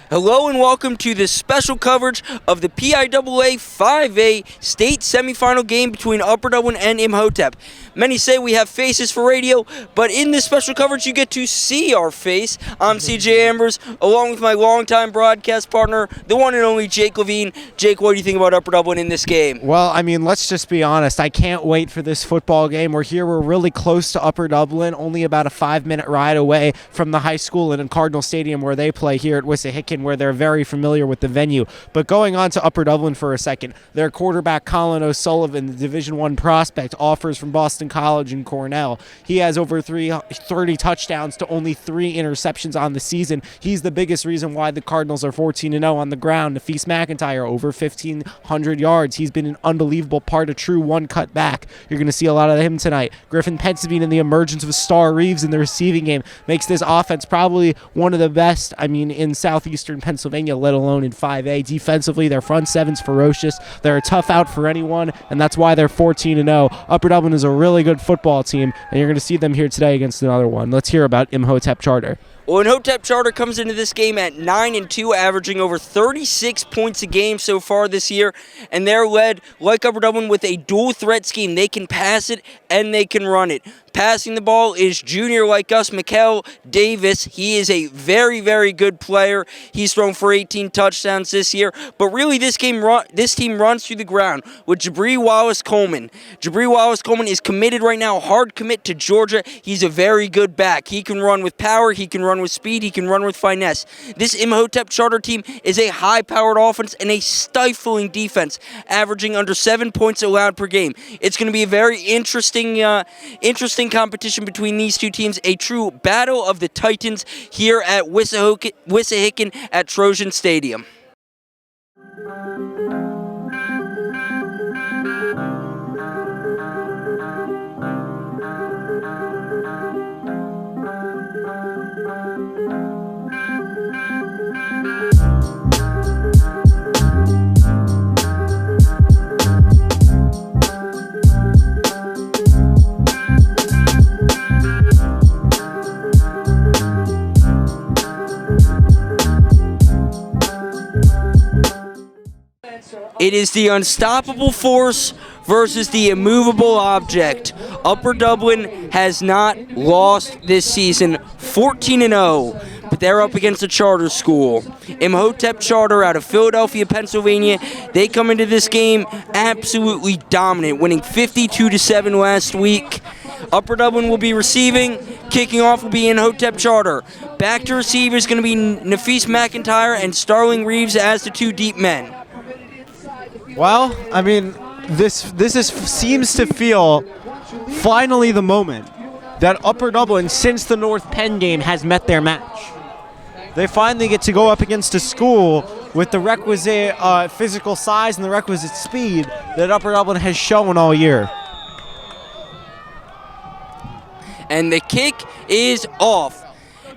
Hello and welcome to this special coverage of the PIAA 5A state semifinal game between Upper Dublin and Imhotep. Many say we have faces for radio, but in this special coverage you get to see our face. I'm CJ Ambers, along with my longtime broadcast partner, the one and only Jake Levine. Jake, what do you think about Upper Dublin in this game? Well, I mean, let's just be honest. I can't wait for this football game. We're really close to Upper Dublin, only about a 5-minute ride away from the high school and in Cardinal Stadium where they play here at Wissahickon, where they're very familiar with the venue. But going on to Upper Dublin for a second, their quarterback Colin O'Sullivan, the Division I prospect, offers from Boston College and Cornell. He has over 30 touchdowns to only 3 interceptions on the season. He's the biggest reason why the Cardinals are 14-0 on the ground. Nafis McIntyre, over 1,500 yards. He's been an unbelievable part, a true one-cut back. You're going to see a lot of him tonight. Griffin Pensevine and the emergence of Star Reeves in the receiving game makes this offense probably one of the best, in southeastern Pennsylvania, let alone in 5A. Defensively, their front seven's ferocious. They're a tough out for anyone, and that's why they're 14-0. Upper Dublin is a really good football team, and you're going to see them here today against another one. Let's hear about Imhotep Charter. Well, Imhotep Charter comes into this game at 9-2, averaging over 36 points a game so far this year, and they're led, like Upper Dublin, with a dual threat scheme. They can pass it and they can run it. Passing the ball is junior like us, Mikael Davis. He is a very, very good player. He's thrown for 18 touchdowns this year. But really, this team runs through the ground with Jabri Wallace-Coleman. Jabri Wallace-Coleman is committed right now, hard commit to Georgia. He's a very good back. He can run with power. He can run with speed. He can run with finesse. This Imhotep Charter team is a high-powered offense and a stifling defense, averaging under 7 points allowed per game. It's going to be a very interesting competition between these two teams, a true battle of the Titans here at Wissahickon at Trojan Stadium. It is the unstoppable force versus the immovable object. Upper Dublin has not lost this season, 14-0, but they're up against a charter school. Imhotep Charter out of Philadelphia, Pennsylvania. They come into this game absolutely dominant, winning 52-7 last week. Upper Dublin will be receiving. Kicking off will be Imhotep Charter. Back to receive is going to be Nafis McIntyre and Starling Reeves as the two deep men. Well, this seems to feel finally the moment that Upper Dublin, since the North Penn game, has met their match. They finally get to go up against a school with the requisite physical size and the requisite speed that Upper Dublin has shown all year. And the kick is off.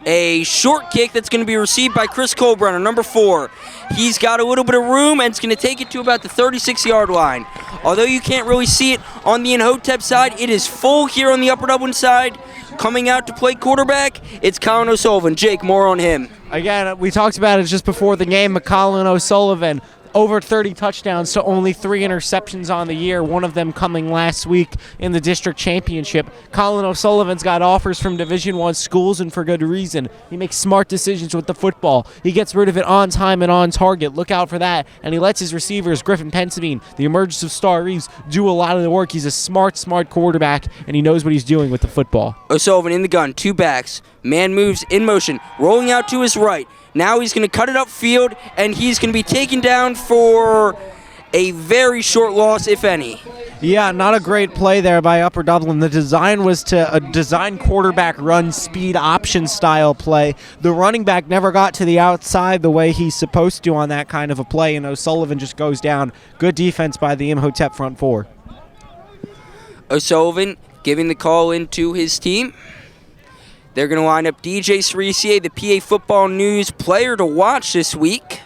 A short kick that's going to be received by Chris Colbrunner, number 4. He's got a little bit of room, and it's going to take it to about the 36-yard line. Although you can't really see it on the Imhotep side, it is full here on the Upper Dublin side. Coming out to play quarterback, it's Colin O'Sullivan. Jake, more on him. Again, we talked about it just before the game, Colin O'Sullivan. Over 30 touchdowns to only 3 interceptions on the year, one of them coming last week in the district championship. Colin O'Sullivan's got offers from Division I schools, and for good reason. He makes smart decisions with the football. He gets rid of it on time and on target. Look out for that. And he lets his receivers, Griffin Pensevine, the emergence of Star Reeves, do a lot of the work. He's a smart quarterback, and he knows what he's doing with the football. O'Sullivan in the gun, 2 backs. Man moves in motion, rolling out to his right. Now he's going to cut it upfield, and he's going to be taken down for a very short loss, if any. Yeah, not a great play there by Upper Dublin. The design was to a design quarterback run speed option style play. The running back never got to the outside the way he's supposed to on that kind of a play, and O'Sullivan just goes down. Good defense by the Imhotep front 4. O'Sullivan giving the call in to his team. They're going to line up DJ Cerisier, the PA Football News player to watch this week.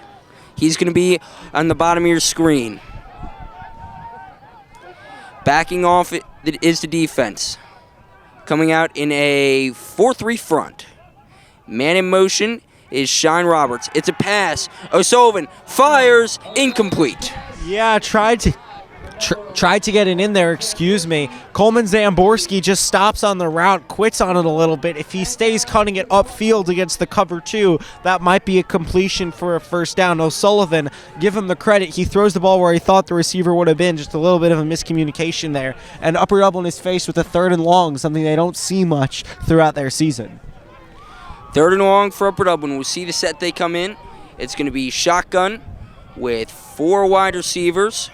He's going to be on the bottom of your screen. Backing off is the defense. Coming out in a 4-3 front. Man in motion is Shine Roberts. It's a pass. O'Sullivan fires, incomplete. Yeah, tried to get it in there, excuse me. Coleman Zamborski just stops on the route, quits on it a little bit. If he stays cutting it upfield against the cover 2, that might be a completion for a first down. O'Sullivan, give him the credit. He throws the ball where he thought the receiver would have been. Just a little bit of a miscommunication there. And Upper Dublin is faced with a 3rd and long, something they don't see much throughout their season. 3rd and long for Upper Dublin. We'll see the set they come in. It's going to be shotgun with 4 wide receivers.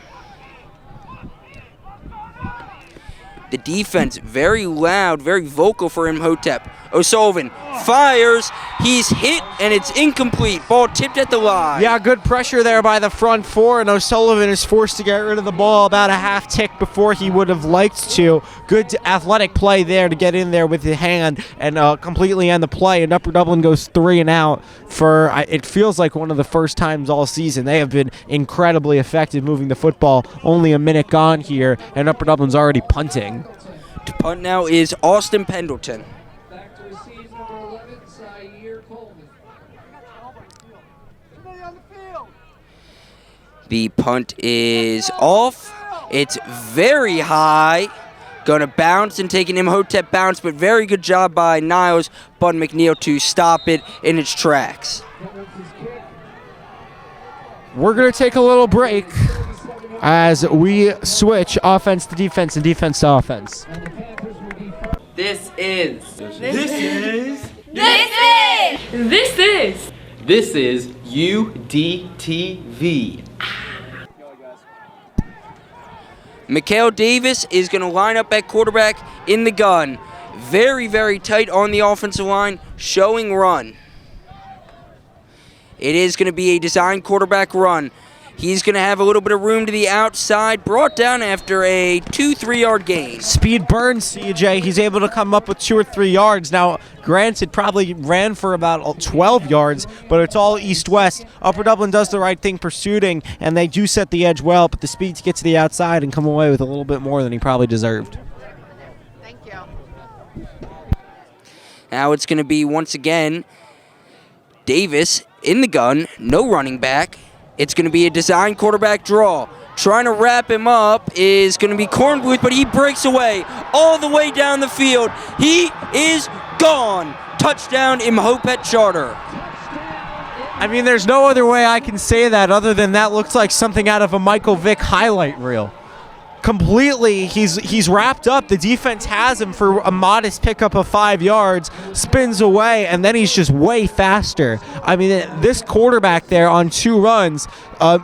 The defense, very loud, very vocal for Imhotep. O'Sullivan fires, he's hit, and it's incomplete. Ball tipped at the line. Yeah, good pressure there by the front 4, and O'Sullivan is forced to get rid of the ball about a half tick before he would have liked to. Good athletic play there to get in there with the hand and completely end the play, and Upper Dublin goes 3 and out for, it feels like one of the first times all season. They have been incredibly effective moving the football. Only a minute gone here, and Upper Dublin's already punting. To punt now is Austin Pendleton. The punt is off. It's very high. Going to bounce and take an Imhotep bounce, but very good job by Niles Bud McNeil to stop it in its tracks. We're going to take a little break as we switch offense to defense and defense to offense. This is UDTV. Mikhail Davis is going to line up at quarterback in the gun. Very, very tight on the offensive line, showing run. It is going to be a design quarterback run. He's going to have a little bit of room to the outside, brought down after a 2-3 yard gain. Speed burns CJ. He's able to come up with 2 or 3 yards. Now, granted, probably ran for about 12 yards, but it's all east-west. Upper Dublin does the right thing pursuing, and they do set the edge well, but the speed to get to the outside and come away with a little bit more than he probably deserved. Thank you. Now it's going to be, once again, Davis in the gun, no running back. It's going to be a design quarterback draw. Trying to wrap him up is going to be Cornbluth, but he breaks away all the way down the field. He is gone. Touchdown, Imhotep Charter. I mean, there's no other way I can say that other than that looks like something out of a Michael Vick highlight reel. Completely, he's wrapped up. The defense has him for a modest pickup of 5 yards, spins away, and then he's just way faster. I mean, this quarterback there on 2 runs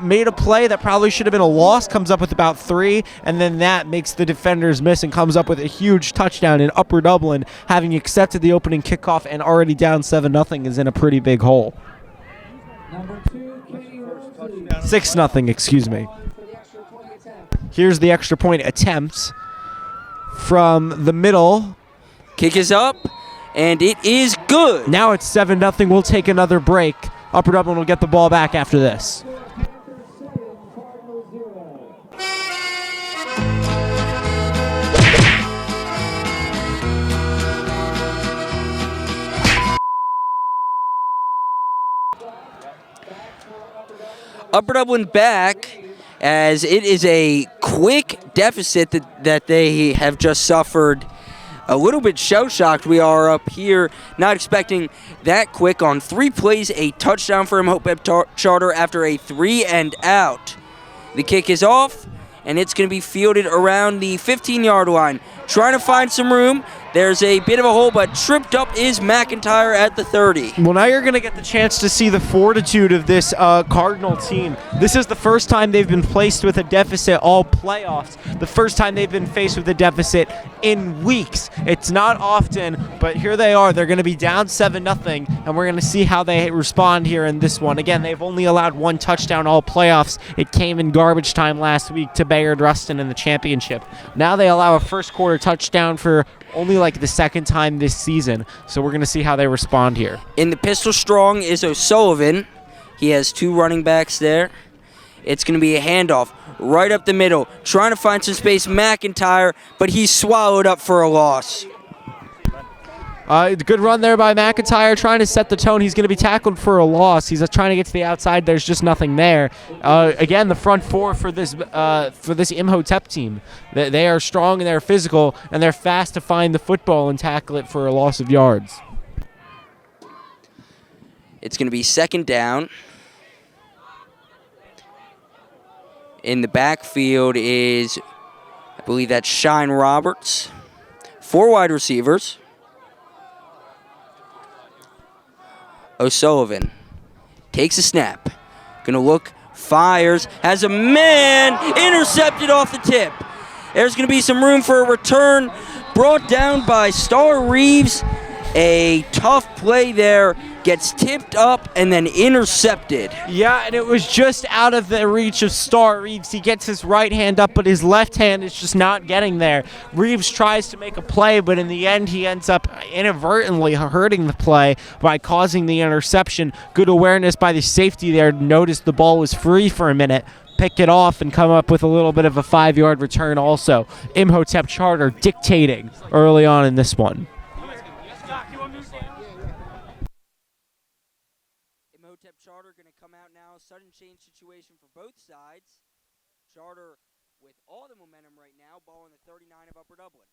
made a play that probably should have been a loss, comes up with about 3, and then that makes the defenders miss and comes up with a huge touchdown. In Upper Dublin, having accepted the opening kickoff and already down 7-0, is in a pretty big hole. 6-0, excuse me. Here's the extra point attempt from the middle. Kick is up, and it is good. Now it's 7-0. We'll take another break. Upper Dublin will get the ball back after this. Upper Dublin back, as it is a quick deficit that they have just suffered. A little bit shell-shocked we are up here, not expecting that quick. On 3 plays, a touchdown for Imhotep Charter after a 3 and out. The kick is off, and it's going to be fielded around the 15-yard line. Trying to find some room. There's a bit of a hole, but tripped up is McIntyre at the 30. Well, now you're going to get the chance to see the fortitude of this Cardinal team. This is the first time they've been placed with a deficit all playoffs. The first time they've been faced with a deficit in weeks. It's not often, but here they are. They're going to be down 7-0, and we're going to see how they respond here in this one. Again, they've only allowed 1 touchdown all playoffs. It came in garbage time last week to Bayard Rustin in the championship. Now they allow a first quarter touchdown for only like the 2nd time this season. So we're going to see how they respond here. In the pistol strong is O'Sullivan. He has 2 running backs there. It's going to be a handoff right up the middle. Trying to find some space, McIntyre, but he's swallowed up for a loss. Good run there by McIntyre, trying to set the tone. He's going to be tackled for a loss. He's trying to get to the outside. There's just nothing there. Again, the front four for this Imhotep team. They are strong and they're physical, and they're fast to find the football and tackle it for a loss of yards. It's going to be second down. In the backfield is, I believe that's Shine Roberts. 4 wide receivers. O'Sullivan takes a snap. Gonna look, fires, has a man, intercepted off the tip. There's gonna be some room for a return, brought down by Star Reeves. A tough play there, gets tipped up and then intercepted. Yeah, and it was just out of the reach of Star Reeves. He gets his right hand up, but his left hand is just not getting there. Reeves tries to make a play, but in the end he ends up inadvertently hurting the play by causing the interception. Good awareness by the safety there. Noticed the ball was free for a minute. Pick it off and come up with a little bit of a 5-yard return also. Imhotep Charter dictating early on in this one. Imhotep Charter going to come out now. Sudden change situation for both sides. Charter with all the momentum right now. Ball in the 39 of Upper Dublin.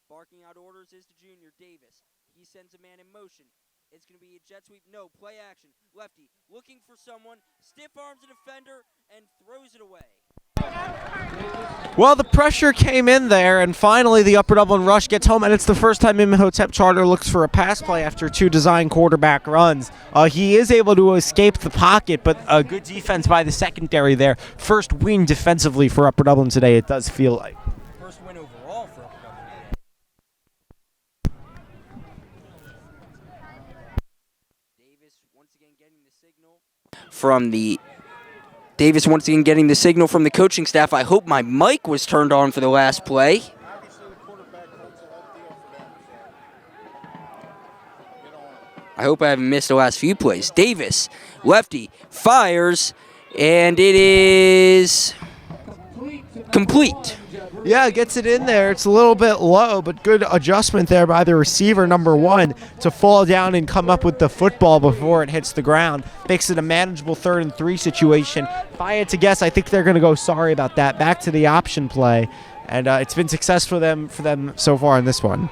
Barking out orders is the junior, Davis. He sends a man in motion. It's going to be a jet sweep. No, play action. Lefty looking for someone. Stiff arms a defender and throws it away. Well, the pressure came in there, and finally the Upper Dublin rush gets home, and it's the first time Imhotep Charter looks for a pass play after 2 design quarterback runs. He is able to escape the pocket, but a good defense by the secondary there. First win defensively for Upper Dublin today, it does feel like. First win overall for Upper Dublin. Davis once again getting the signal from the coaching staff. I hope my mic was turned on for the last play. I hope I haven't missed the last few plays. Davis, lefty, fires, and it is complete. Yeah, gets it in there. It's a little bit low, but good adjustment there by the receiver, number 1, to fall down and come up with the football before it hits the ground. Makes it a manageable 3rd and 3 situation. If I had to guess, I think they're going to go sorry about that. Back to the option play, and it's been successful for them so far in this one.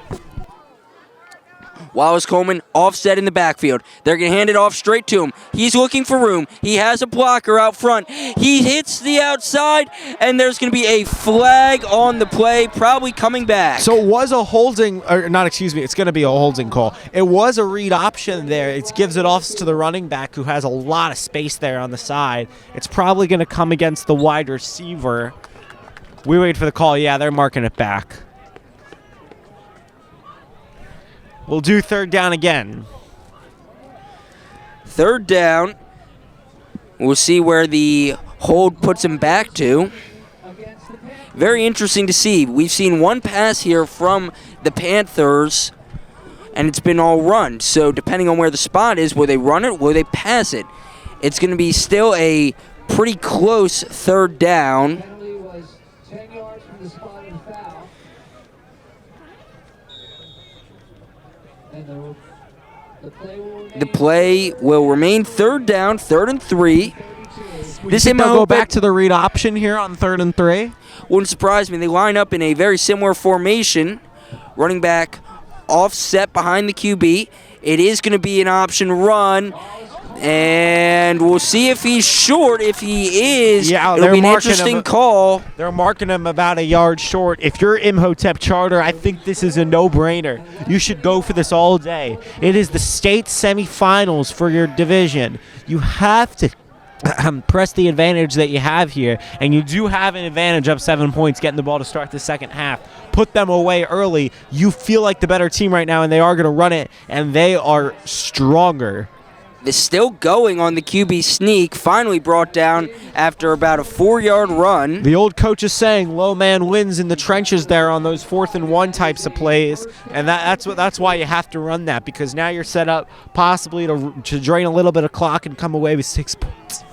Wallace Coleman offset in the backfield. They're going to hand it off straight to him. He's looking for room. He has a blocker out front. He hits the outside, and there's going to be a flag on the play, probably coming back. So it was a holding, or not, excuse me, it's going to be a holding call. It was a read option there. It gives it off to the running back who has a lot of space there on the side. It's probably going to come against the wide receiver. We wait for the call. Yeah, they're marking it back. We'll do 3rd down again. 3rd down. We'll see where the hold puts him back to. Very interesting to see. We've seen one pass here from the Panthers, and it's been all run. So depending on where the spot is, will they run it, will they pass it? It's going to be still a pretty close 3rd down. The play will remain 3rd down, 3rd and 3. This will go back to the read option here on 3rd and 3. Wouldn't surprise me. They line up in a very similar formation. Running back offset behind the QB. It is going to be an option run. And we'll see if he's short. If he is, it'll be an interesting call. They're marking him about a yard short. If you're Imhotep Charter, I think this is a no-brainer. You should go for this all day. It is the state semifinals for your division. You have to press the advantage that you have here, and you do have an advantage up 7 points getting the ball to start the second half. Put them away early. You feel like the better team right now, and they are going to run it, and they are stronger. Is still going on the QB sneak, finally brought down after about a 4-yard run. The old coach is saying low man wins in the trenches there on those 4th and 1 types of plays, and that's why you have to run that, because now you're set up possibly to drain a little bit of clock and come away with 6 points.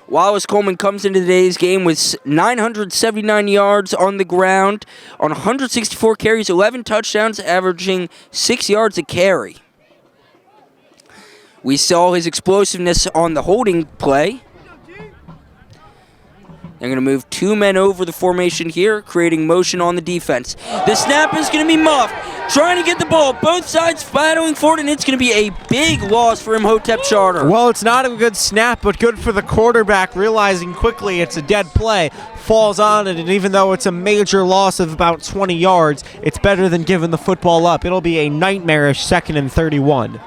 Wallace Coleman comes into today's game with 979 yards on the ground on 164 carries, 11 touchdowns, averaging 6 yards a carry. We saw his explosiveness on the holding play. They're going to move 2 men over the formation here, creating motion on the defense. The snap is going to be muffed. Trying to get the ball. Both sides battling for it, and it's going to be a big loss for Imhotep Charter. Well, it's not a good snap, but good for the quarterback, realizing quickly it's a dead play, falls on it, and even though it's a major loss of about 20 yards, it's better than giving the football up. It'll be a nightmarish 2nd and 31.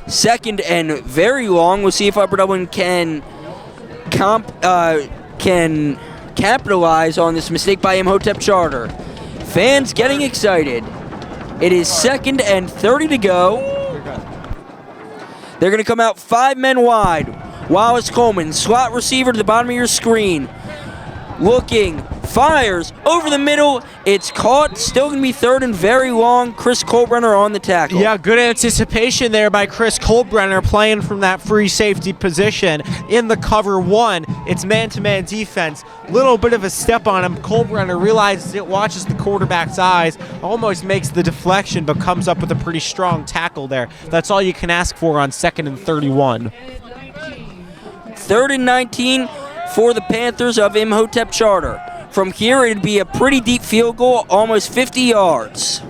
2nd and very long. We'll see if Upper Dublin can capitalize on this mistake by Imhotep Charter. Fans getting excited. It is 2nd and 30 to go. They're going to come out 5 men wide. Wallace Coleman, slot receiver to the bottom of your screen. Looking, fires over the middle. It's caught. Still going to be 3rd and very long. Chris Colbrenner on the tackle. Yeah, good anticipation there by Chris Colbrenner, playing from that free safety position in the cover 1. It's man-to-man defense. Little bit of a step on him. Colbrenner realizes it, watches the quarterback's eyes, almost makes the deflection, but comes up with a pretty strong tackle there. That's all you can ask for on 2nd and 31. 3rd and 19 for the Panthers of Imhotep Charter. From here, it'd be a pretty deep field goal, almost 50 yards.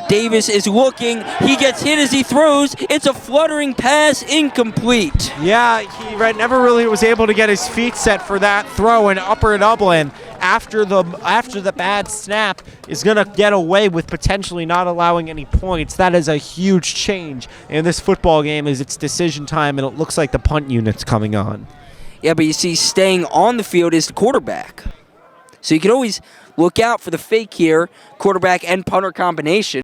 Davis is looking. He gets hit as he throws. It's a fluttering pass, incomplete. Yeah, he never really was able to get his feet set for that throw, and Upper Dublin, after the bad snap, is going to get away with potentially not allowing any points. That is a huge change in this football game as it's decision time, and it looks like the punt unit's coming on. Yeah, but you see, staying on the field is the quarterback. So you can always look out for the fake here, quarterback and punter combination.